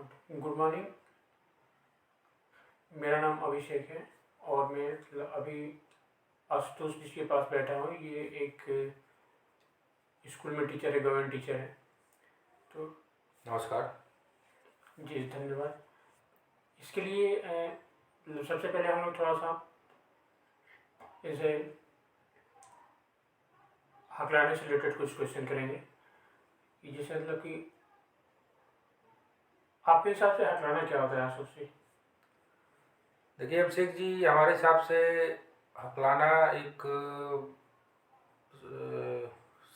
Good morning. मेरा नाम अभिषेक है और मैं अभी आशुतोष जी के पास बैठा हूँ। ये एक स्कूल में टीचर है, गवर्नमेंट टीचर है। तो नमस्कार जी धन्यवाद। इसके लिए सबसे पहले हम लोग थोड़ा सा इसे हकलाने से रिलेटेड कुछ क्वेश्चन करेंगे कि जैसे मतलब कि आपके हिसाब से हकलाना क्या होता है आशुतोष जी? देखिए अभिषेक जी, हमारे हिसाब से हकलाना एक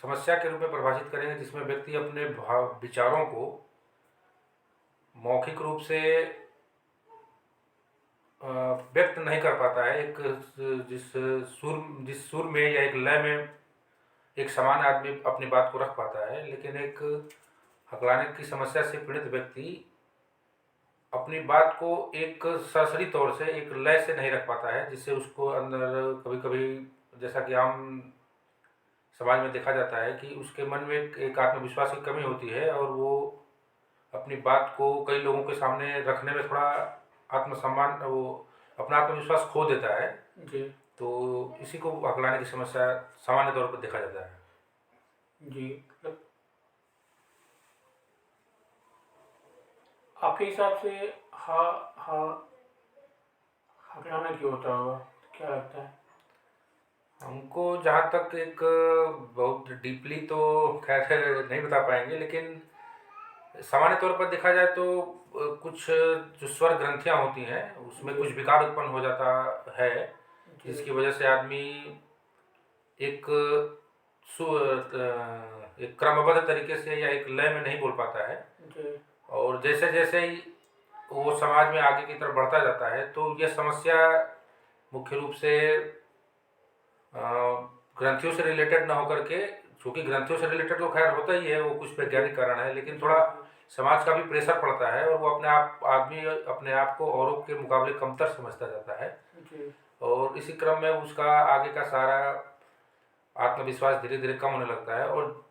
समस्या के रूप में परिभाषित करेंगे जिसमें व्यक्ति अपने भाव विचारों को मौखिक रूप से व्यक्त नहीं कर पाता है। एक जिस जिस सुर में या एक लय में एक समान आदमी अपनी बात को रख पाता है, लेकिन एक हकलाने की समस्या से पीड़ित व्यक्ति अपनी बात को एक सरसरी तौर से एक लय से नहीं रख पाता है, जिससे उसको अंदर कभी कभी, जैसा कि आम समाज में देखा जाता है, कि उसके मन में एक आत्मविश्वास की कमी होती है और वो अपनी बात को कई लोगों के सामने रखने में थोड़ा आत्मसम्मान, वो अपना आत्मविश्वास खो देता है। जी तो इसी को हकलाने की समस्या सामान्य तौर पर देखा जाता है। जी मतलब आपके हिसाब से हा हा हकलाना क्यों होता होगा, क्या लगता है? हमको जहाँ तक एक बहुत डीपली तो खैर नहीं बता पाएंगे, लेकिन सामान्य तौर पर देखा जाए तो कुछ जो स्वर ग्रंथियाँ होती हैं उसमें जी कुछ विकार उत्पन्न हो जाता है, जी जिसकी वजह से आदमी एक एक क्रमबद्ध तरीके से या एक लय में नहीं बोल पाता है। जी और जैसे जैसे ही वो समाज में आगे की तरफ बढ़ता जाता है तो यह समस्या मुख्य रूप से ग्रंथियों से रिलेटेड ना होकर के, क्योंकि ग्रंथियों से रिलेटेड तो खैर होता ही है, वो कुछ वैज्ञानिक कारण है, लेकिन थोड़ा समाज का भी प्रेशर पड़ता है और वो आदमी अपने आप को औरों के मुकाबले कमतर समझता जाता है। जी और इसी क्रम में उसका आगे का सारा आत्मविश्वास धीरे धीरे कम होने लगता है। और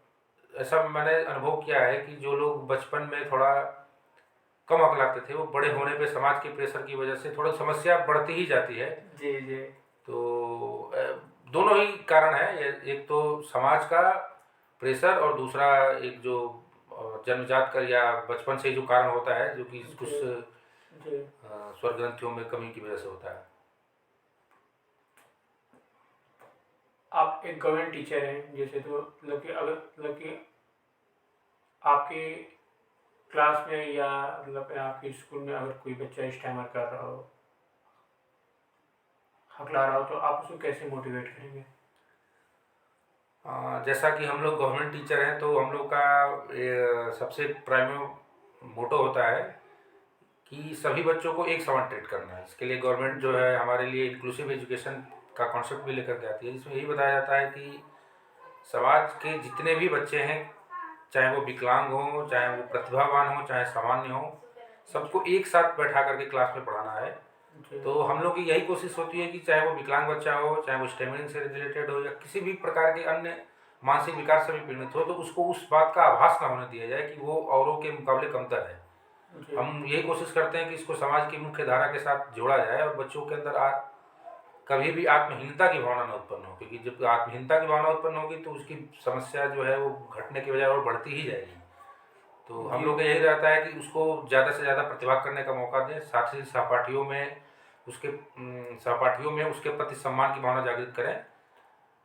ऐसा मैंने अनुभव किया है कि जो लोग बचपन में थोड़ा कम अकलाते थे, वो बड़े होने पे समाज के प्रेशर की वजह से थोड़ी समस्या बढ़ती ही जाती है। जी जी तो दोनों ही कारण है, एक तो समाज का प्रेशर और दूसरा एक जो जन्मजात का या बचपन से जो कारण होता है, जो कि कुछ जी जी स्वर ग्रंथियों में कमी की वजह से होता है। आप एक गवर्नमेंट टीचर हैं जैसे, तो मतलब कि अगर मतलब कि आपके क्लास में या मतलब आपके स्कूल में अगर कोई बच्चा स्टैमर कर रहा हो, हकला रहा हो, तो आप उसको कैसे मोटिवेट करेंगे? जैसा कि हम लोग गवर्नमेंट टीचर हैं तो हम लोग का सबसे प्राइमरी मोटो होता है कि सभी बच्चों को एक समान ट्रीट करना है। इसके लिए गवर्नमेंट जो जी है हमारे लिए इंक्लूसिव एजुकेशन का कॉन्सेप्ट भी लेकर के आती है, जिसमें यही बताया जाता है कि समाज के जितने भी बच्चे हैं, चाहे वो विकलांग हो, चाहे वो प्रतिभावान हो, चाहे सामान्य हो, सबको एक साथ बैठा करके क्लास में पढ़ाना है। जी तो हम लोग की यही कोशिश होती है कि चाहे वो विकलांग बच्चा हो, चाहे वो स्टेमिनिंग से रिलेटेड हो, या किसी भी प्रकार के अन्य मानसिक विकार से भी पीड़ित हो, तो उसको उस बात का आभास ना होने दिया जाए कि वो औरों के मुकाबले कमतर है। जी हम यही कोशिश करते हैं कि इसको समाज की मुख्य धारा के साथ जोड़ा जाए और बच्चों के अंदर कभी भी आत्महीनता की भावना न उत्पन्न हो, क्योंकि जब आत्महीनता की भावना उत्पन्न होगी तो उसकी समस्या जो है वो घटने की बजाय और बढ़ती ही जाएगी। तो हम जी लोग का यही रहता है कि उसको ज़्यादा से ज़्यादा प्रतिभा करने का मौका दें, साथ ही सहपाठियों में उसके प्रति सम्मान की भावना जागृत करें,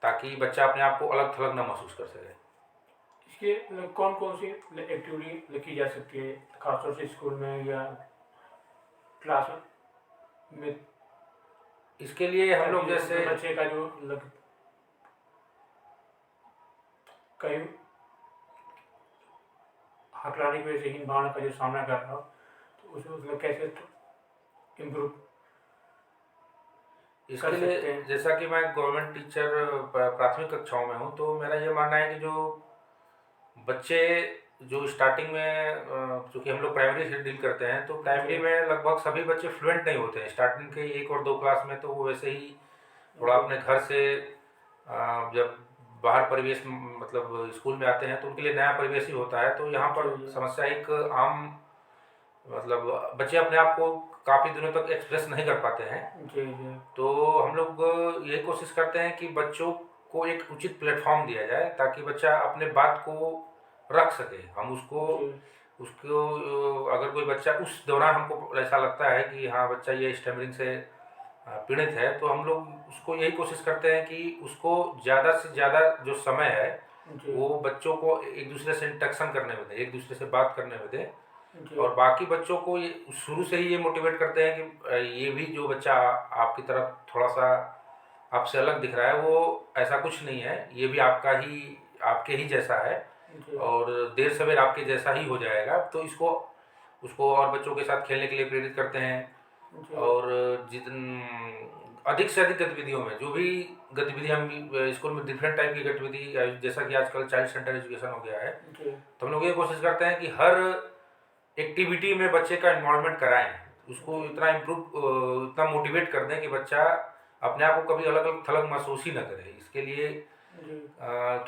ताकि बच्चा अपने आप को अलग थलग न महसूस कर सके। इसके मतलब कौन कौन सी एक्टिविटी की जा सकती है, खासतौर से स्कूल में या क्लास में, इसके लिए हम लोग ताकि जैसे बच्चे का जो मतलब कहीं हकलाने की वजह से हीन भावना का जो सामना कर रहा हो, तो उसमें मतलब कैसे इम्प्रूव इसके कर लिए सकते हैं? जैसा कि मैं गवर्नमेंट टीचर प्राथमिक कक्षाओं में हूँ, तो मेरा ये मानना है कि जो बच्चे जो स्टार्टिंग में, चूँकि हम लोग प्राइमरी से डील करते हैं, तो प्राइमरी जी में लगभग सभी बच्चे फ्लुएंट नहीं होते हैं। स्टार्टिंग के 1 और 2 क्लास में तो वो वैसे ही थोड़ा जी अपने घर से जब बाहर परिवेश मतलब स्कूल में आते हैं तो उनके लिए नया परिवेश ही होता है। तो यहाँ जी पर जी समस्या एक आम मतलब बच्चे अपने आप को काफ़ी दिनों तक एक्सप्रेस नहीं कर पाते हैं। जी जी तो हम लोग यही कोशिश करते हैं कि बच्चों को एक उचित प्लेटफॉर्म दिया जाए ताकि बच्चा अपने बात को रख सके। हम उसको जी उसको अगर कोई बच्चा उस दौरान हमको ऐसा लगता है कि हाँ बच्चा ये स्टैमरिंग से पीड़ित है, तो हम लोग उसको यही कोशिश करते हैं कि उसको ज़्यादा से ज़्यादा जो समय है जी वो बच्चों को एक दूसरे से इंटरेक्शन करने में दें, एक दूसरे से बात करने में दें। जी और बाकी बच्चों को ये शुरू से ही ये मोटिवेट करते हैं कि ये भी जो बच्चा आपकी तरफ थोड़ा सा आपसे अलग दिख रहा है वो ऐसा कुछ नहीं है, ये भी आपके ही जैसा है जी और देर सवेर आपके जैसा ही हो जाएगा। तो इसको उसको और बच्चों के साथ खेलने के लिए प्रेरित करते हैं। जी और अधिक से अधिक गतिविधियों में जो भी गतिविधि हम स्कूल में डिफरेंट टाइप की गतिविधि, जैसा कि आजकल चाइल्ड सेंटर एजुकेशन हो गया है, जी तो हम लोग ये कोशिश करते हैं कि हर एक्टिविटी में बच्चे का इन्वॉल्वमेंट कराएं, उसको जी इतना मोटिवेट कर दें कि बच्चा अपने आप को कभी अलग अलग थलग महसूस ही ना करे। इसके लिए जी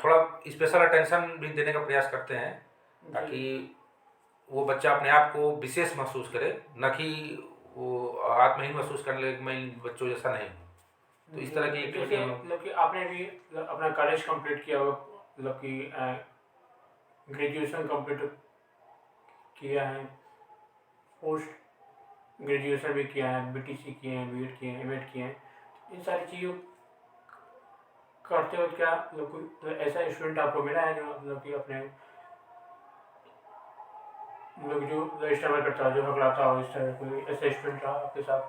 थोड़ा स्पेशल अटेंशन भी देने का प्रयास करते हैं जी ताकि वो बच्चा अपने आप को विशेष महसूस करे, न कि वो आत्महीन महसूस करने लगे कि मैं इन बच्चों जैसा नहीं हूँ। तो इस जी तरह की एक्टिविटी जैसे हम लोग मतलब कि आपने भी अपना कॉलेज कंप्लीट किया हुआ, मतलब कि ग्रेजुएशन कंप्लीट किया है, पोस्ट ग्रेजुएशन भी किया है, बीटीसी किए हैं, बीएड किए हैं, एमएड किए हैं। इन सारी चीज़ों करते वक्त क्या मतलब कोई मतलब ऐसा स्टूडेंट आपको मिला है जो मतलब कि अपने मतलब जो इस्तेमाल करता हो, जो हकलाता हो, इस तरह कोई ऐसा स्टूडेंट रहा आपके साथ?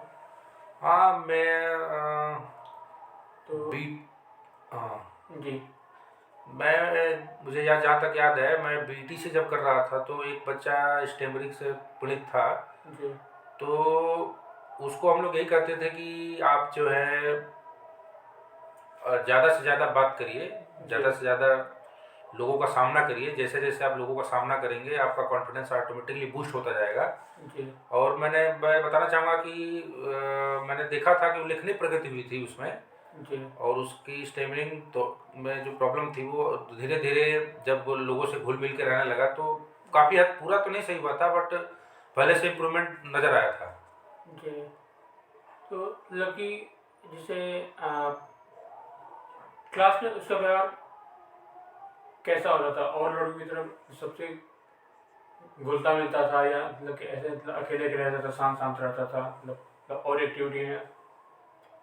हाँ मैं तो बी हाँ जी मुझे याद, जहाँ तक याद है, मैं बीटी से जब कर रहा था तो एक बच्चा स्टेमरिंग से पीड़ित था। जी तो उसको हम लोग यही कहते थे कि आप जो है ज़्यादा से ज़्यादा बात करिए, जी ज़्यादा से ज़्यादा लोगों का सामना करिए। जैसे जैसे आप लोगों का सामना करेंगे आपका कॉन्फिडेंस ऑटोमेटिकली बूस्ट होता जाएगा। जी और मैं बताना चाहूँगा कि मैंने देखा था कि उल्लेखनीय प्रगति हुई थी उसमें। जी और उसकी स्टेमिनिंग तो में जो प्रॉब्लम थी वो धीरे धीरे जब वो लोगों से घुल मिल के रहने लगा तो काफ़ी हद पूरा तो नहीं सही हुआ था, बट पहले से इम्प्रूवमेंट नज़र आया था। जी तो मतलब कि जैसे क्लास में उसका व्यवहार कैसा होता था? और लड़कों की तरफ सबसे घुलता मिलता था, या मतलब कि ऐसे मतलब अकेले के रहता था, शांत शांत रहता था, मतलब और एक्टिविटी में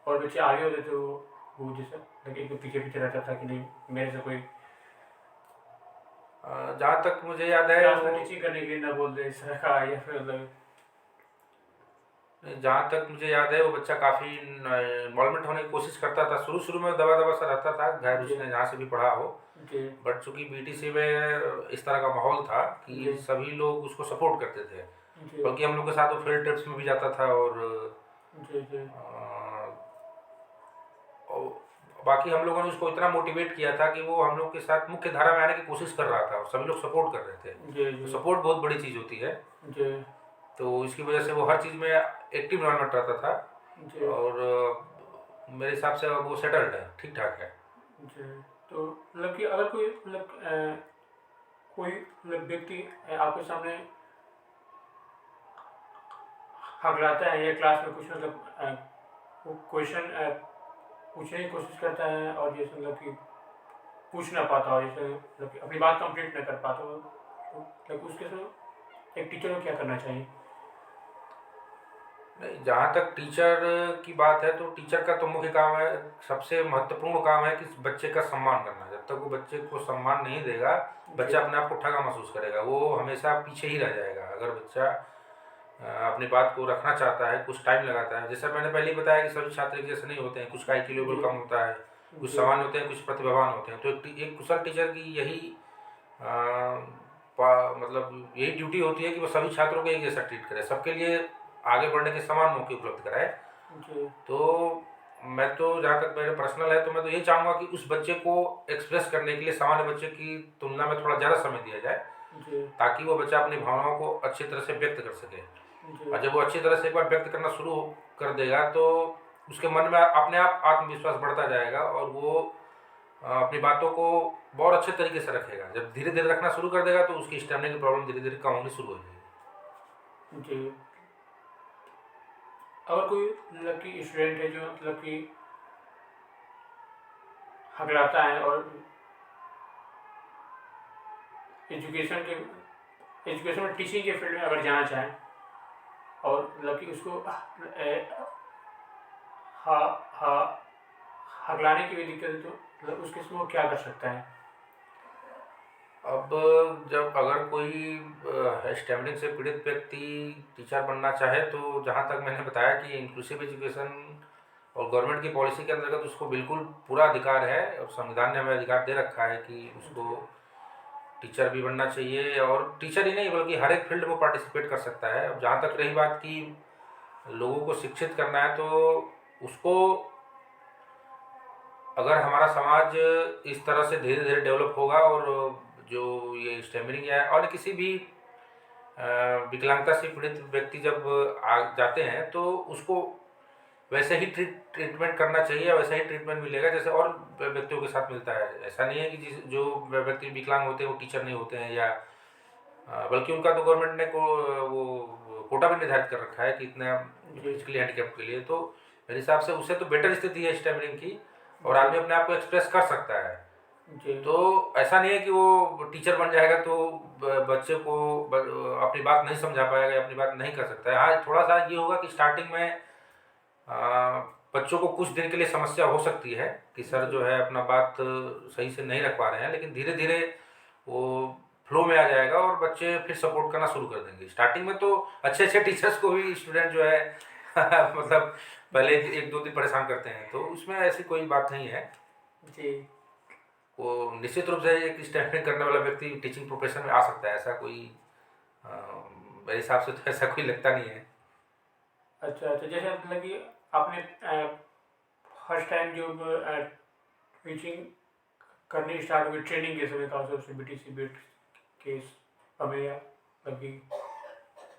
और बच्चे आगे होते थे, वो जैसे मतलब एक पीछे पीछे रहता था कि नहीं मेरे से कोई जहाँ तक मुझे याद है क्लास वो में टीचिंग करने के लिए ना बोल दे इस तरह का, या फिर मतलब जहाँ तक मुझे याद है वो बच्चा काफ़ी इन्वॉल्वमेंट होने की कोशिश करता था। शुरू शुरू में दबा दबा सा रहता था, खैर जी उसने जहाँ से भी पढ़ा हो। जी बट चूंकि बीटीसी में इस तरह का माहौल था जी कि सभी लोग उसको सपोर्ट करते थे, जी बल्कि हम लोग के साथ वो फील्ड ट्रिप्स में भी जाता था। जी जी और बाकी हम लोगों ने उसको इतना मोटिवेट किया था कि वो हम लोग के साथ मुख्य धारा में आने की कोशिश कर रहा था और सभी लोग सपोर्ट कर रहे थे। जी तो जी सपोर्ट बहुत बड़ी चीज़ होती है। जी तो इसकी वजह से वो हर चीज़ में एक्टिव इन्वॉल्वमेंट रहता था। जी और मेरे हिसाब से अब वो सेटल्ड है, ठीक ठाक है। जी तो मतलब कि अगर कोई मतलब कोई मतलब व्यक्ति आपके सामने हकलाता है या क्लास में कुछ मतलब क्वेश्चन पूछने की कोशिश करता है, और जैसे मतलब कि पूछ ना पाता हो, जैसे मतलब कि अपनी बात कंप्लीट ना कर पाता हो, तो मतलब उसके साथ एक टीचर को क्या करना चाहिए? नहीं, जहाँ तक टीचर की बात है तो टीचर का तो मुख्य काम है, सबसे महत्वपूर्ण काम है कि बच्चे का सम्मान करना। जब तक वो बच्चे को सम्मान नहीं देगा, जी बच्चा अपने आप को ठगा महसूस करेगा, वो हमेशा पीछे ही रह जाएगा। अगर बच्चा अपनी बात को रखना चाहता है, कुछ टाइम लगाता है, जैसा मैंने पहले ही बताया कि सभी छात्र एक जैसे नहीं होते हैं, कुछ का IQ लेवल जी कम होता है, कुछ जी सामान्य होते हैं, कुछ प्रतिभावान होते हैं। तो एक कुशल टीचर की यही मतलब यही ड्यूटी होती है कि वो सभी छात्रों को एक जैसा ट्रीट करे, सबके लिए आगे बढ़ने के समान मौके उपलब्ध कराए। जी तो मैं तो, जहाँ तक मेरे पर्सनल है, तो मैं तो ये चाहूँगा कि उस बच्चे को एक्सप्रेस करने के लिए सामान्य बच्चे की तुलना में थोड़ा ज़्यादा समय दिया जाए, जी ताकि वो बच्चा अपनी भावनाओं को अच्छी तरह से व्यक्त कर सके। जी और जब वो अच्छी तरह से एक बार व्यक्त करना शुरू कर देगा तो उसके मन में अपने आप आत्मविश्वास बढ़ता जाएगा और वो अपनी बातों को बहुत अच्छे तरीके से रखेगा। जब धीरे धीरे रखना शुरू कर देगा तो उसकी स्टैमिना की प्रॉब्लम धीरे धीरे कम होनी शुरू हो जाएगी। जी। अगर कोई स्टूडेंट है जो हकलाता है और एजुकेशन के एजुकेशन में टीचिंग के फील्ड में अगर जाना चाहे और उसको हा हा हकलाने की भी दिक्कत है, तो उस केस में वो क्या कर सकता है? अब जब अगर कोई स्टैमरिंग से पीड़ित व्यक्ति टीचर बनना चाहे, तो जहाँ तक मैंने बताया कि इंक्लूसिव एजुकेशन और गवर्नमेंट की पॉलिसी के अंतर्गत उसको बिल्कुल पूरा अधिकार है, और संविधान ने हमें अधिकार दे रखा है कि उसको टीचर भी बनना चाहिए, और टीचर ही नहीं बल्कि हर एक फील्ड में पार्टिसिपेट कर सकता है। अब जहाँ तक रही बात कि लोगों को शिक्षित करना है, तो उसको अगर हमारा समाज इस तरह से धीरे धीरे डेवलप होगा, और जो ये स्टैमरिंग है और किसी भी विकलांगता से पीड़ित व्यक्ति जब आ जाते हैं, तो उसको वैसे ही ट्रीटमेंट करना चाहिए, वैसा ही ट्रीटमेंट मिलेगा जैसे और व्यक्तियों के साथ मिलता है। ऐसा नहीं है कि जो व्यक्ति विकलांग होते हैं वो टीचर नहीं होते हैं, या बल्कि उनका तो गवर्नमेंट ने वो कोटा भी निर्धारित कर रखा है कि इतना फिजिकली हैंडीकैप के लिए। तो मेरे हिसाब से उससे तो बेटर स्थिति है स्टैमरिंग की, और आदमी अपने आप को एक्सप्रेस कर सकता है। जी। तो ऐसा नहीं है कि वो टीचर बन जाएगा तो बच्चे को अपनी बात नहीं समझा पाएगा या अपनी बात नहीं कर सकता है। हाँ, थोड़ा सा ये होगा कि स्टार्टिंग में बच्चों को कुछ दिन के लिए समस्या हो सकती है कि सर जो है अपना बात सही से नहीं रख पा रहे हैं, लेकिन धीरे धीरे वो फ्लो में आ जाएगा और बच्चे फिर सपोर्ट करना शुरू कर देंगे। स्टार्टिंग में तो अच्छे अच्छे टीचर्स को भी स्टूडेंट जो है मतलब पहले एक दो दिन परेशान करते हैं, तो उसमें ऐसी कोई बात नहीं है। जी। वो निश्चित रूप से एक स्टैंडिंग करने वाला व्यक्ति टीचिंग प्रोफेशन में आ सकता है, ऐसा कोई मेरे हिसाब से तो ऐसा कोई लगता नहीं है। अच्छा, तो जैसे कि आपने फर्स्ट टाइम जो टीचिंग करनी स्टार्ट हुई ट्रेनिंग के समय था, सबसे BTC बीट के समय या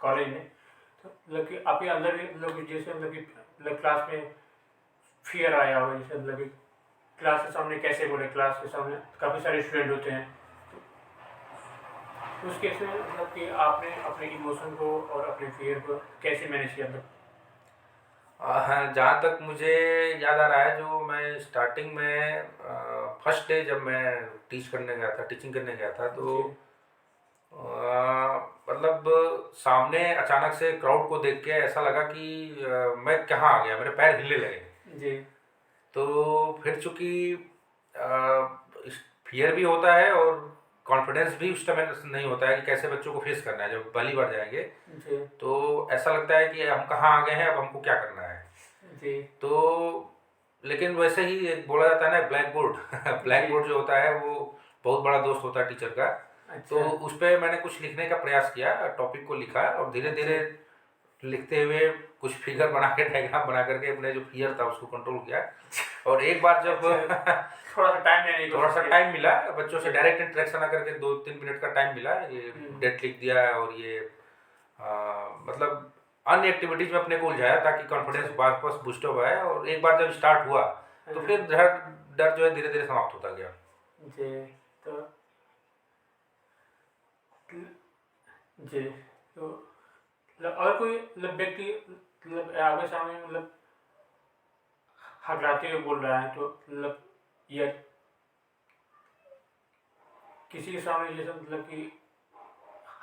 कॉलेज में, तो कि आपके अंदर भी जैसे क्लास में फियर आया हो, जैसे क्लास के सामने कैसे बोले, क्लास के सामने काफ़ी सारे स्टूडेंट होते हैं, तो उस केस में कि आपने अपने इमोशन को और अपने फियर को कैसे मैनेज किया था? हाँ, जहाँ तक मुझे याद आ रहा है, जो मैं स्टार्टिंग में फर्स्ट डे जब मैं टीचिंग करने गया था, तो मतलब सामने अचानक से क्राउड को देख के ऐसा लगा कि मैं कहाँ आ गया, मेरे पैर हिलने लगे। जी। तो फिर चूंकि फियर भी होता है और कॉन्फिडेंस भी उस टाइम नहीं होता है कि कैसे बच्चों को फेस करना है, जब पहली बार जाएंगे जी। तो ऐसा लगता है कि हम कहाँ आ गए हैं, अब हमको क्या करना है। जी। तो लेकिन वैसे ही एक बोला जाता है ना, ब्लैक बोर्ड ब्लैक बोर्ड जो होता है वो बहुत बड़ा दोस्त होता है टीचर का। अच्छा। तो उस पर मैंने कुछ लिखने का प्रयास किया, टॉपिक को लिखा, और धीरे धीरे लिखते हुए कुछ फिगर बना के, डायग्राम बना करके अपने जो फियर था उसको कंट्रोल किया। और एक बार जब थोड़ा सा टाइम मिला, बच्चों से डायरेक्ट इंटरेक्शन आकर के 2-3 मिनट का टाइम मिला, ये डेट लिख दिया, और ये मतलब अन्य एक्टिविटीज में अपने को उलझाया ताकि कॉन्फिडेंस वापस बूस्ट हो गया। और एक बार जब स्टार्ट हुआ तो फिर डर जो है धीरे धीरे समाप्त होता गया। जी। तो जी, तो और कोई व्यक्ति आगे सामने हकलाते हुए बोल रहा है, तो या किसी के सामने जैसे कि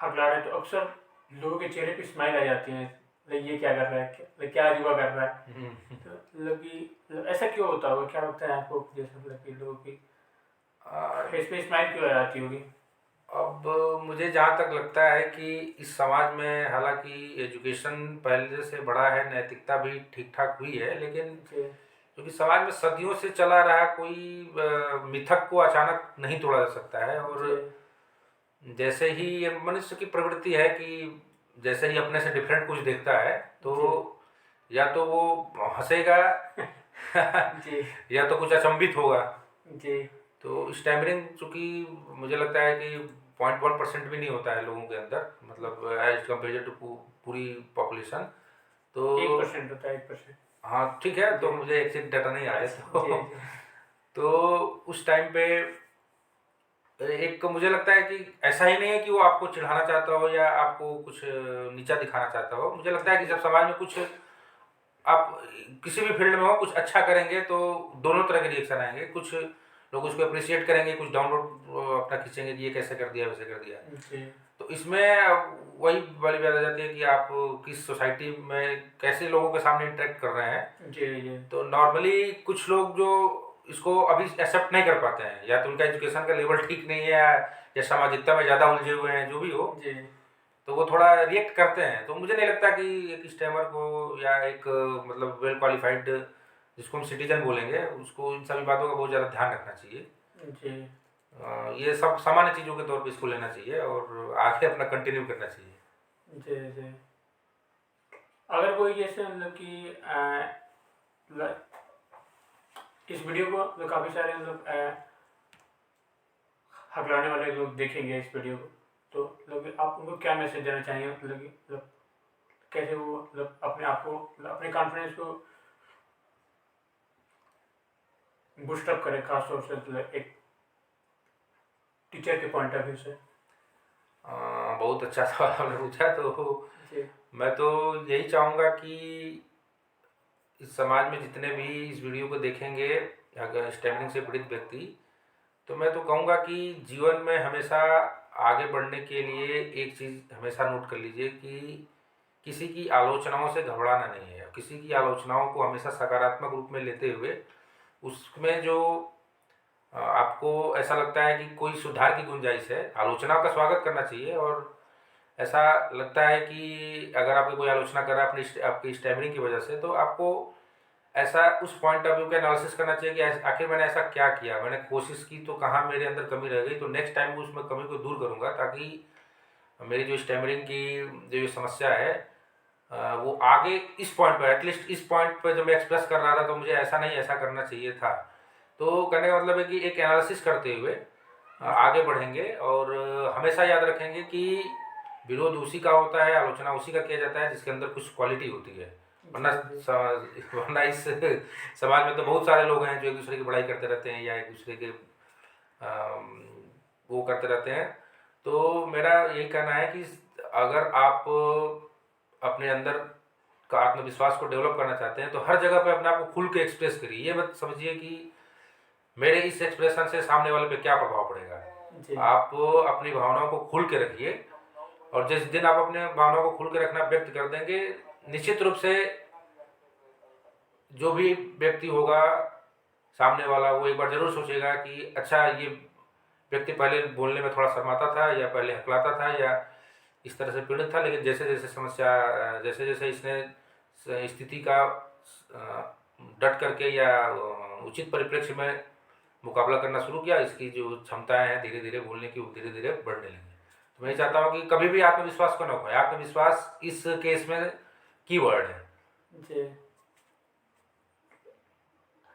हकला रहे, तो अक्सर लोगों के चेहरे पे स्माइल आ जाती है, ये क्या कर रहा है, क्या अजूबा कर रहा है, तो ऐसा क्यों होता होगा, क्या लगता है आपको, जैसे लोगों की फेस पे स्माइल क्यों आ जाती होगी? अब मुझे जहाँ तक लगता है कि इस समाज में हालांकि एजुकेशन पहले से बढ़ा है, नैतिकता भी ठीक ठाक हुई है, लेकिन क्योंकि समाज में सदियों से चला रहा कोई मिथक को अचानक नहीं तोड़ा जा सकता है। और जैसे ही ये मनुष्य की प्रवृत्ति है कि जैसे ही अपने से डिफरेंट कुछ देखता है तो या तो वो हंसेगा या तो कुछ अचंभित होगा। जी। तो स्टैमरिंग चूंकि मुझे लगता है कि 0.1% भी नहीं होता है लोगों के अंदर, मतलब एज कम्पेयर टू पूरी पॉपुलेशन, तो 1% होता है, 1%। हाँ ठीक है, तो मुझे एग्जैक्ट डाटा नहीं आ रहा है। तो उस टाइम पे एक मुझे लगता है कि ऐसा ही नहीं है कि वो आपको चिढ़ाना चाहता हो या आपको कुछ नीचा दिखाना चाहता हो। मुझे लगता है कि जब समाज में कुछ आप किसी भी फील्ड में हो कुछ अच्छा करेंगे तो दोनों तरह के रिएक्शन आएंगे। कुछ लोग उसको अप्रिशिएट करेंगे, कुछ डाउनलोड अपना खींचेंगे कि ये कैसे कर दिया वैसे कर दिया। जी तो इसमें वही वाली बात आ जाती है कि आप किस सोसाइटी में कैसे लोगों के सामने इंटरेक्ट कर रहे हैं। जी जी तो नॉर्मली कुछ लोग जो इसको अभी एक्सेप्ट नहीं कर पाते हैं, या तो उनका एजुकेशन का लेवल ठीक नहीं है या सामाजिकता में ज़्यादा उलझे हुए हैं, जो भी हो, जी तो वो थोड़ा रिएक्ट करते हैं। तो मुझे नहीं लगता कि एक स्टेमर को या एक मतलब वेल क्वालिफाइड जिसको हम सिटीजन बोलेंगे उसको इन सभी बातों का बहुत ज़्यादा ध्यान रखना चाहिए। जी ये सब सामान्य चीज़ों के तौर पे इसको लेना चाहिए और आगे अपना कंटिन्यू करना चाहिए। जी जी। अगर कोई जैसे मतलब कि इस वीडियो को तो काफ़ी सारे मतलब हकलाने वाले लोग देखेंगे इस वीडियो को, तो मतलब आप उनको क्या मैसेज देना चाहेंगे, मतलब कि मतलब कैसे वो मतलब अपने आप को मतलब अपने कॉन्फिडेंस को बूस्टअप करें, खासतौर से मतलब एक टीचर के पॉइंट ऑफ व्यू से। बहुत अच्छा सवाल आपने पूछा। तो जी मैं तो यही चाहूँगा कि इस समाज में जितने भी इस वीडियो को देखेंगे अगर स्टैमरिंग से पीड़ित व्यक्ति, तो मैं तो कहूँगा कि जीवन में हमेशा आगे बढ़ने के लिए एक चीज़ हमेशा नोट कर लीजिए कि किसी की आलोचनाओं से घबराना नहीं है। किसी की आलोचनाओं को हमेशा सकारात्मक रूप में लेते हुए उसमें जो आपको ऐसा लगता है कि कोई सुधार की गुंजाइश है, आलोचना का स्वागत करना चाहिए। और ऐसा लगता है कि अगर आपकी कोई आलोचना कर रहा है अपनी आपकी स्टैमरिंग की वजह से, तो आपको ऐसा उस पॉइंट ऑफ व्यू का एनालिसिस करना चाहिए कि आखिर मैंने ऐसा क्या किया, मैंने कोशिश की तो कहाँ मेरे अंदर कमी रह गई, तो नेक्स्ट टाइम उसमें कमी को दूर करूँगा ताकि मेरी जो स्टैमरिंग की जो ये समस्या है वो आगे इस पॉइंट पर एटलीस्ट इस पॉइंट पर जब मैं एक्सप्रेस कर रहा था तो मुझे ऐसा नहीं ऐसा करना चाहिए था। तो कहने का मतलब है कि एक एनालिसिस करते हुए आगे बढ़ेंगे और हमेशा याद रखेंगे कि विरोध उसी का होता है, आलोचना उसी का किया जाता है जिसके अंदर कुछ क्वालिटी होती है। वरना जी वरना इस समाज में तो बहुत सारे लोग हैं जो एक दूसरे की बड़ाई करते रहते हैं या एक दूसरे के अम, वो करते रहते हैं। तो मेरा यही कहना है कि अगर आप अपने अंदर का आत्मविश्वास को डेवलप करना चाहते हैं तो हर जगह पे अपने आप को खुल के एक्सप्रेस करिए। ये मत समझिए कि मेरे इस एक्सप्रेशन से सामने वाले पे क्या प्रभाव पड़ेगा। जी आप अपनी भावनाओं को खुल के रखिए और जिस दिन आप अपने भावनाओं को खुल के रखना व्यक्त कर देंगे, निश्चित रूप से जो भी व्यक्ति होगा सामने वाला वो एक बार जरूर सोचेगा कि अच्छा ये व्यक्ति पहले बोलने में थोड़ा शर्माता था या पहले हकलाता था या इस तरह से पीड़ित था, लेकिन जैसे जैसे समस्या जैसे जैसे इसने स्थिति का डट करके या उचित परिप्रेक्ष्य में मुकाबला करना शुरू किया, इसकी जो क्षमताएं हैं धीरे धीरे बोलने की वो धीरे धीरे बढ़ने लगी। तो मैं चाहता हूँ कि कभी भी आत्मविश्वास को न खोए। आत्मविश्वास इस केस में कीवर्ड है। जी।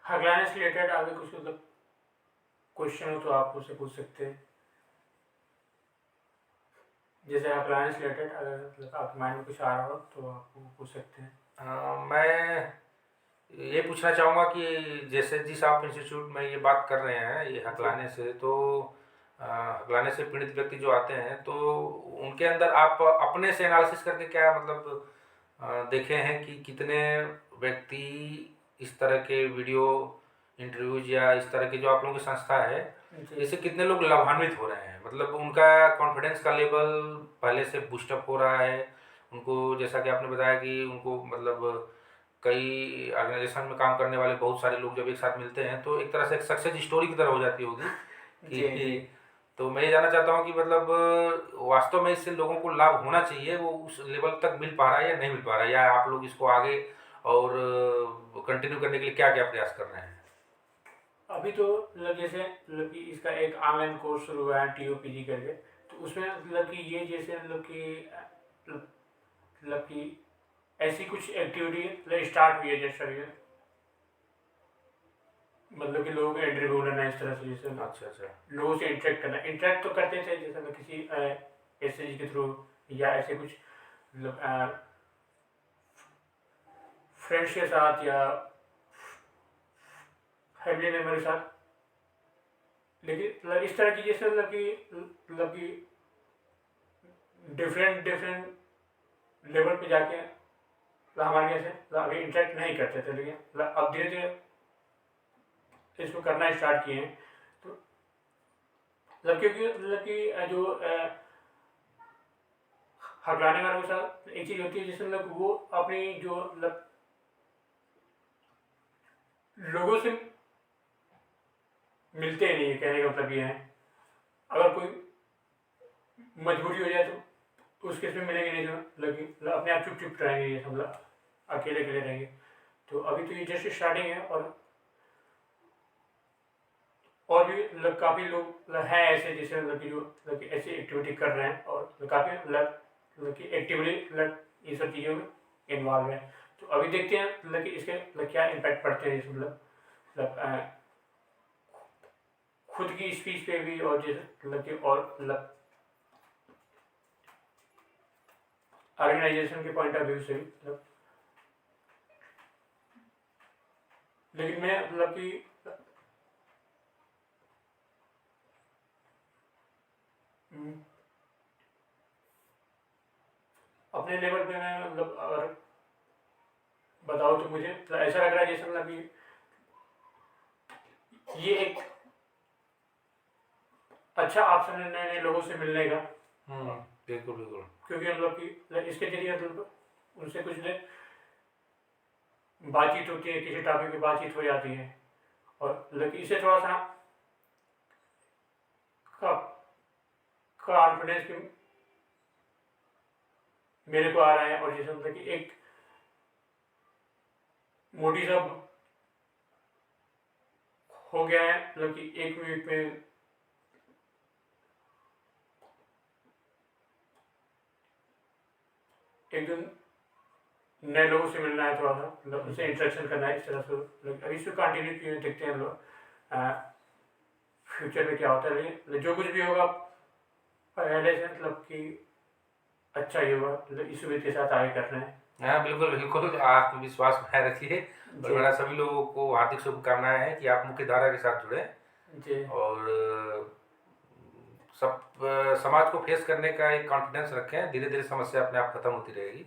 हकलाने से रिलेटेड आगे कुछ मतलब क्वेश्चन हो तो आप मुझसे पूछ सकते हैं। जैसे हकलाने से रिलेटेड अगर मतलब आपके माइंड में कुछ आ रहा हो तो आप वो पूछ सकते हैं। मैं ये पूछना चाहूँगा कि जैसे जिस आप इंस्टीट्यूट में ये बात कर रहे हैं ये जी हकलाने से, तो हकलाने से पीड़ित व्यक्ति जो आते हैं तो उनके अंदर आप अपने से एनालिसिस करके क्या मतलब देखे हैं कि कितने व्यक्ति इस तरह के वीडियो इंटरव्यूज या इस तरह की जो आप लोगों की संस्था है जी इससे कितने लोग लाभान्वित हो रहे हैं, मतलब उनका कॉन्फिडेंस का लेवल पहले से बूस्टअप हो रहा है। उनको जैसा कि आपने बताया कि उनको मतलब कई ऑर्गेनाइजेशन में काम करने वाले बहुत सारे लोग जब एक साथ मिलते हैं तो एक तरह से एक सक्सेस स्टोरी की तरह हो जाती होगी जी जी कि तो मैं ये जानना चाहता हूँ कि मतलब वास्तव में इससे लोगों को लाभ होना चाहिए, वो उस लेवल तक मिल पा रहा है या नहीं मिल पा रहा है, या आप लोग इसको आगे और कंटिन्यू करने के लिए क्या क्या प्रयास कर रहे हैं। अभी तो मतलब जैसे मतलब कि इसका एक ऑनलाइन कोर्स शुरू हुआ है TOPG करके, तो उसमें मतलब कि ये जैसे मतलब कि ऐसी कुछ एक्टिविटी मतलब स्टार्ट हुई है जैसे मतलब कि लोगों को इंटरव्यू लेना इस तरह से, जैसे अच्छा अच्छा। लोगों से इंटरेक्ट करना, इंटरेक्ट तो करते थे जैसे मतलब किसी SAG के थ्रू या ऐसे कुछ मतलब फ्रेंड्स के साथ या फैमिली मेम्बर के साथ लेकिन मतलब इस तरह की जैसे मतलब कि डिफरेंट डिफरेंट लेवल पे जाके मतलब हमारे जैसे मतलब अभी इंटरेक्ट नहीं करते थे, लेकिन मतलब अब धीरे धीरे इसको करना स्टार्ट किए हैं। तो मतलब क्योंकि मतलब कि जो हकलाने वालों के साथ एक चीज़ होती है जिसमें मतलब वो अपनी जो मतलब लोगों से मिलते ही नहीं है, कहने का मतलब ये है। अगर कोई मजबूरी हो जाए तो उस केस में मिलेंगे नहीं, तो लगी अपने आप चुप चुप रहेंगे, ये सब मतलब अकेले अकेले रहेंगे। तो अभी तो ये जस्ट स्टार्टिंग है, और भी मतलब काफ़ी लोग मतलब हैं ऐसे जैसे मतलब कि जो मतलब कि ऐसी एक्टिविटी कर रहे हैं, और काफ़ी मतलब कि एक्टिवली मतलब ये सब चीज़ों में इन्वॉल्व है। तो अभी देखते हैं मतलब कि इसके मतलब क्या इम्पैक्ट पड़ते हैं, जैसे मतलब खुद की स्पीच पे भी, और जैसे मतलब कि और मतलब ऑर्गेनाइजेशन के पॉइंट ऑफ व्यू से भी मतलब। लेकिन मैं मतलब कि हम्म, अपने लेवल पे मैं मतलब अगर बताओ तो मुझे मतलब ऐसा लग रहा है जैसे मतलब कि ये एक अच्छा ऑप्शन है नए नए लोगों से मिलने का। बिल्कुल बिल्कुल। क्योंकि मतलब कि मतलब इसके जरिए मतलब उनसे कुछ देर बातचीत होती है, किसी टॉपिक पे बातचीत हो जाती है, और मतलब कि इससे थोड़ा सा कॉन्फिडेंस मेरे को आ रहा है। और जैसे मतलब कि एक मोटी सा हो गया है, मतलब कि एक वीक में एक दिन नए लोगों से मिलना है, थोड़ा सा मतलब उनसे इंटरेक्शन करना है, इस तरह से मतलब अभी इसको कंटिन्यू किए देखते हैं लोग फ्यूचर में क्या होता है। लेकिन जो कुछ भी होगा पहले से मतलब कि अच्छा ही होगा, मतलब इस उम्मीद के साथ आगे कर रहे हैं। हाँ बिल्कुल बिल्कुल, आत्मविश्वास बनाए रखिए। और जी मेरा सभी लोगों को हार्दिक शुभकामनाएं हैं कि आप मुख्य धारा के साथ जुड़े, जी और सब समाज को फेस करने का एक कॉन्फिडेंस रखें। धीरे धीरे समस्या अपने आप खत्म होती रहेगी।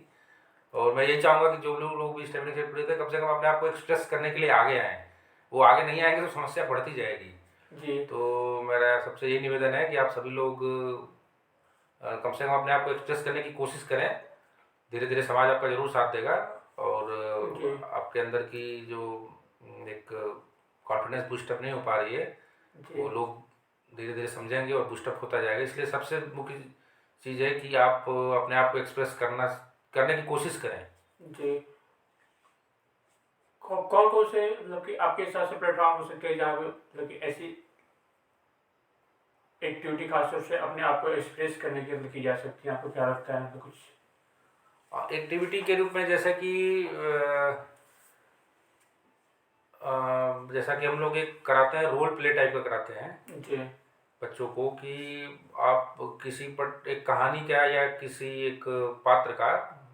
और मैं यही चाहूँगा कि जो लोग भी स्टेमिना से जुड़े थे, कम से कम अपने आप को एक्सप्रेस करने के लिए आगे आएँ। वो आगे नहीं आएंगे तो समस्या बढ़ती जाएगी। जी तो मेरा सबसे यही निवेदन है कि आप सभी लोग कम से कम अपने आप को एक्सप्रेस करने की कोशिश करें। धीरे धीरे समाज आपका जरूर साथ देगा, और जी आपके अंदर की जो एक कॉन्फिडेंस बूस्टअप नहीं हो पा रही है, वो जी लोग धीरे धीरे समझेंगे और बूस्टअप होता जाएगा। इसलिए सबसे मुख्य चीज़ है कि आप अपने आप को एक्सप्रेस करने की कोशिश करें। जी। कौन कौन से मतलब कि आपके हिसाब से प्लेटफॉर्म हो सकते हैं जहाँ पे मतलब कि ऐसी एक्टिविटी खासतौर से अपने आप को एक्सप्रेस करने के लिए की जा सकती है? आपको क्या लगता है? तो कुछ एक्टिविटी के रूप में जैसा कि जैसा कि हम लोग एक कराते हैं, रोल प्ले टाइप का कराते हैं जी बच्चों को, कि आप किसी पर एक कहानी का या किसी एक पात्र का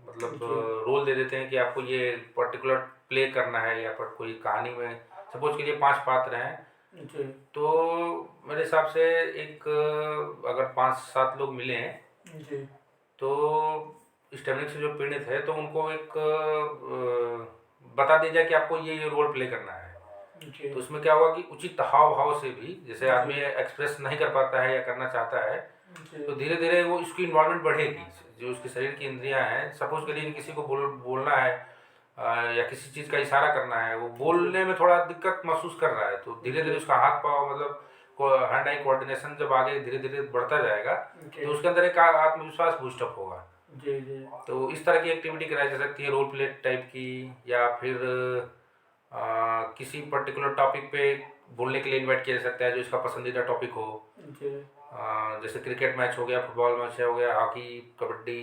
मतलब जी रोल दे देते हैं कि आपको ये पर्टिकुलर प्ले करना है, या पर कोई कहानी में सपोज के लिए 5 पात्र हैं। जी तो मेरे हिसाब से एक अगर 5-7 लोग मिले हैं, जी तो स्टेमिनिक से जो पीड़ित है तो उनको एक बता दिया जाए कि आपको ये रोल प्ले करना है। जी तो उसमें क्या हुआ कि उचित हाव भाव से भी, जैसे आदमी जी एक्सप्रेस नहीं कर पाता है या करना चाहता है, जी तो धीरे धीरे वो उसकी इन्वॉल्वमेंट बढ़ेगी। जो उसके शरीर की इंद्रियां हैं, सपोज के लिए किसी को बोलना है, या किसी चीज़ का इशारा करना है, वो जी बोलने में थोड़ा दिक्कत महसूस कर रहा है, तो धीरे धीरे जी उसका हाथ पाँव मतलब हैंड आई कोऑर्डिनेशन जब आगे धीरे धीरे बढ़ता जाएगा, जी तो उसके अंदर एक आत्मविश्वास बूस्टअप होगा। जी जी तो इस तरह की एक्टिविटी कराई जा सकती है, रोल प्ले टाइप की, या फिर किसी पर्टिकुलर टॉपिक पे बोलने के लिए इनवाइट किया जा सकता है जो इसका पसंदीदा टॉपिक हो। जी जैसे क्रिकेट मैच हो गया, फुटबॉल मैच हो गया, हॉकी, कबड्डी,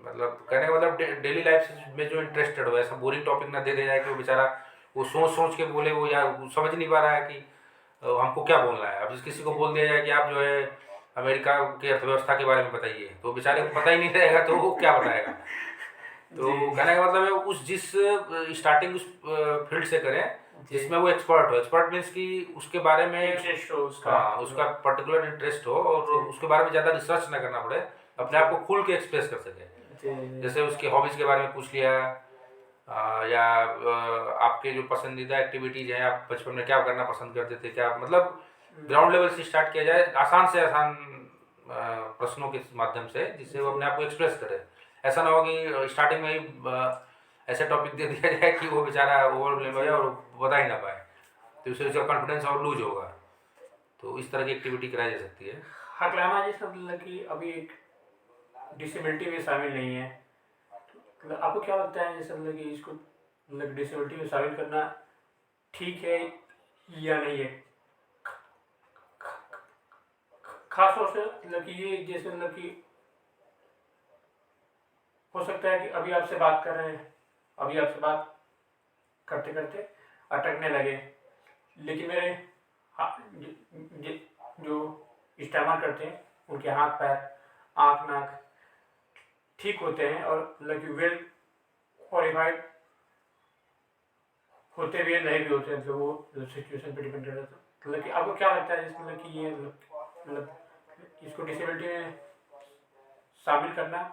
मतलब कहने का मतलब डेली लाइफ में जो इंटरेस्टेड हो, ऐसा बोरिंग टॉपिक ना दे दिया जाए कि वो बेचारा वो सोच सोच के बोले, वो या वो समझ नहीं पा रहा है कि हमको क्या बोलना है। अब जिस किसी को जी बोल दिया जाए कि आप जो है अमेरिका की अर्थव्यवस्था के बारे में बताइए, तो बेचारे को पता ही नहीं रहेगा, तो वो क्या बताएगा। तो जी कहने का मतलब है उस जिस स्टार्टिंग उस फील्ड से करें, जी। जिसमें वो एक्सपर्ट हो। एक्सपर्ट मीन्स कि उसके बारे में इंटरेस्ट हो उसका। हाँ, उसका पर्टिकुलर इंटरेस्ट हो और जी। उसके बारे में ज़्यादा रिसर्च ना करना पड़े, अपने आप को खुल के एक्सप्रेस कर सके। जी। जैसे उसकी हॉबीज़ के बारे में पूछ लिया, या आपके जो पसंदीदा एक्टिविटीज़ हैं, आप बचपन में क्या करना पसंद करते थे, क्या मतलब ग्राउंड लेवल से स्टार्ट किया जाए, आसान से आसान प्रश्नों के माध्यम से, जिससे वो जी। अपने आप को एक्सप्रेस करे। ऐसा ना हो कि स्टार्टिंग में ही ऐसे टॉपिक दे दिया जाए कि वो बेचारा ओवरव्हेल हो जाए और बता ही ना पाए, तो उससे उसका कॉन्फिडेंस और लूज होगा। तो इस तरह की एक्टिविटी कराई जा सकती है। हकलाना जैसे मतलब कि अभी एक डिसेबिलिटी में शामिल नहीं है, तो आपको क्या लगता है जैसे मतलब कि इसको मतलब डिसेबिलिटी में शामिल करना ठीक है या नहीं है? खास तौर से मतलब कि ये जैसे मतलब कि हो सकता है कि अभी आपसे बात कर रहे हैं, अभी आपसे बात करते करते अटकने लगे, लेकिन मेरे जो इस्तेमाल करते हैं उनके हाथ पैर आँख नाक ठीक होते हैं और मतलब कि वेल क्वालिफाइड होते हुए नहीं भी होते हैं, तो वो सिचुएशन पे डिपेंड करता है। मतलब कि आपको क्या लगता है जिसमें मतलब कि ये मतलब इसको डिसेबिलिटी में शामिल करना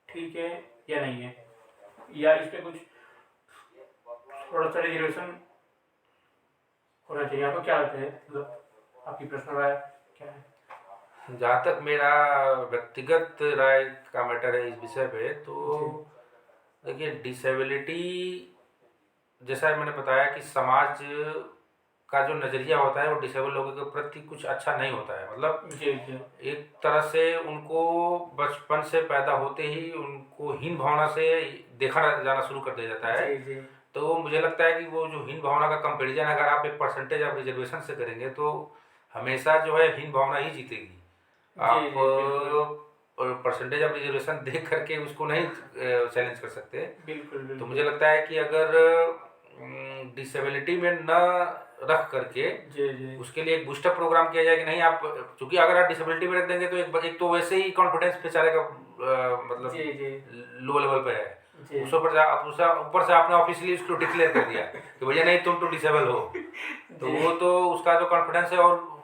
ठीक है या नहीं है, या इस पर कुछ थोड़ा सा रिजर्वेशन होना चाहिए? आपको क्या लगता है, मतलब आपकी पर्सनल राय क्या है? जहाँ तक मेरा व्यक्तिगत राय का मैटर है इस विषय पे, तो देखिए, डिसेबिलिटी जैसा मैंने बताया कि समाज का जो नज़रिया होता है वो डिसेबल लोगों के प्रति कुछ अच्छा नहीं होता है। मतलब जी जी एक तरह से उनको बचपन से पैदा होते ही उनको हीन भावना से देखा जाना शुरू कर दिया जाता है। जी जी तो मुझे लगता है कि वो जो हीन भावना का कंपेरिजन अगर आप एक परसेंटेज ऑफ रिजर्वेशन से करेंगे, तो हमेशा जो है हीन भावना ही जीतेगी। जी आप जी बिल्कुल परसेंटेज ऑफ रिजर्वेशन देख करके उसको नहीं चैलेंज कर सकते। बिल्कुल तो बिल्कुल। मुझे लगता है कि अगर डिसेबिलिटी में न रख करके जी जी उसके लिए एक बूस्टर प्रोग्राम किया जाए कि नहीं, आप चूंकि अगर आप डिसेबिलिटी में रख देंगे तो एक तो वैसे ही कॉन्फिडेंस बेचारे का जी मतलब जी लो लेवल पे है। जी उस ऊपर से ऊपर से आपने ऑफिशियली उसको डिक्लेयर कर दिया कि भैया नहीं, तुम तो डिसेबल हो, तो जी वो तो उसका जो कॉन्फिडेंस है और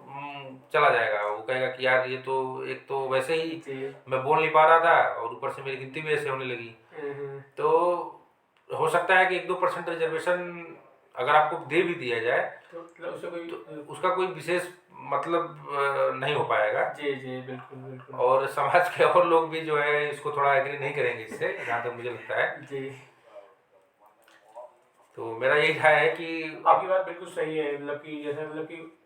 चला जाएगा। वो कहेगा कि यार ये तो एक तो वैसे ही जी मैं बोल नहीं पा रहा था और ऊपर से मेरी गिनती भी ऐसे होने लगी। तो हो सकता है कि 1-2% रिजर्वेशन अगर आपको दे भी दिया जाए तो मतलब उससे कोई तो उसका कोई विशेष मतलब नहीं हो पाएगा। जी जी बिल्कुल बिल्कुल। और समाज के और लोग भी जो है इसको थोड़ा एग्री नहीं करेंगे इससे, जहाँ तक मुझे लगता है। जी तो मेरा यही राय है कि आपकी बात बिल्कुल सही है, मतलब कि जैसे मतलब कि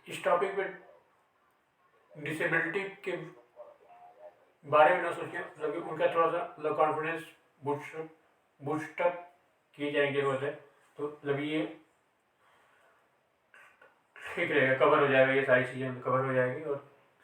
इस टॉपिक पे डिसेबिलिटी के बारे में ना सोचिए, मतलब कि उनका थोड़ा सा मतलब कॉन्फिडेंस बूस्टअप किए जाने की जरूरत है, तो मतलब ये ठीक रहेगा, कवर हो जाएगा, ये सारी चीज़ें कवर हो जाएगी। और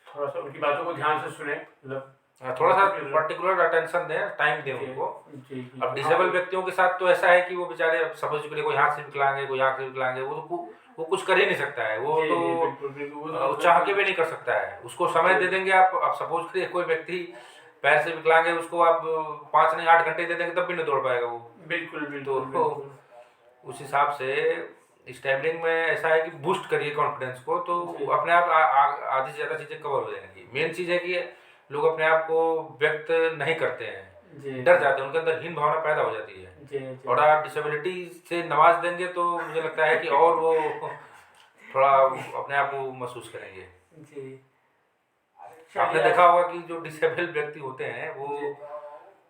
थोड़ा सा उनकी बातों को ध्यान से सुने, मतलब थोड़ा सा जी पर्टिकुलर अटेंशन दें, टाइम दें जी उनको। जी अब डिसेबल व्यक्तियों के साथ तो ऐसा है कि वो बेचारे, अब सपोज करिए कोई हाथ से विकलांग है, कोई आँख से विकलांग है, वो कुछ कर ही नहीं सकता है। वो जी तो जी बिल्कुल बिल्कुल, वो तो वो चाह के मतलब भी नहीं कर सकता है। उसको समय दे देंगे आप। अब सपोज करिए कोई व्यक्ति पैर से विकलांग है, उसको आप 5 नहीं 8 घंटे दे देंगे तब भी नहीं दौड़ पाएगा वो। बिल्कुल बिल्कुल तो बिल्कुल उस हिसाब से स्टैबलिंग में ऐसा है कि बूस्ट करिए कॉन्फिडेंस को, तो जी अपने आप आधी से ज़्यादा चीज़ें कवर हो जाएंगी। मेन चीज़ है कि लोग अपने आप को व्यक्त नहीं करते हैं, जी डर जाते हैं, उनके अंदर हीन भावना पैदा हो जाती है। जी जी और आप डिसेबिलिटी से नवाज देंगे तो मुझे लगता है कि और वो थोड़ा अपने आप को महसूस करेंगे। जी आपने चलिए देखा आज होगा कि जो डिसेबल व्यक्ति होते हैं वो जी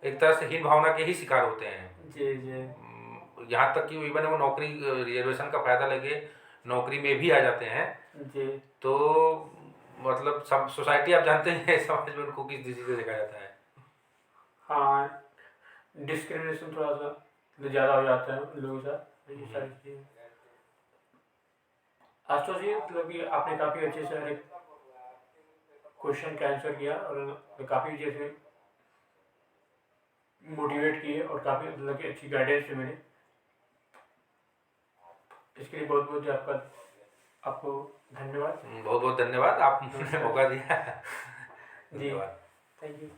एक तरह से हीन भावना के ही शिकार होते हैं। जी जी यहाँ तक कि इवन वो नौकरी रिजर्वेशन का फायदा लेके नौकरी में भी आ जाते हैं। जी तो मतलब सब सोसाइटी आप जानते हैं समाज में उनको किस दृष्टि से देखा जाता है। हाँ, डिस्क्रिमिनेशन थोड़ा सा ज़्यादा हो जाता है लोगों के साथ, ये सारी चीज़ें। आशुतोष जी, मतलब कि आपने काफ़ी अच्छे से हर एक क्वेश्चन का आंसर किया और काफ़ी जैसे मोटिवेट किए और काफ़ी मतलब कि अच्छी गाइडेंस भी मिली। इसके लिए बहुत बहुत आपको धन्यवाद। बहुत बहुत धन्यवाद, आपने नमस्कार मौका दिया। जी, धन्यवाद। Thank you.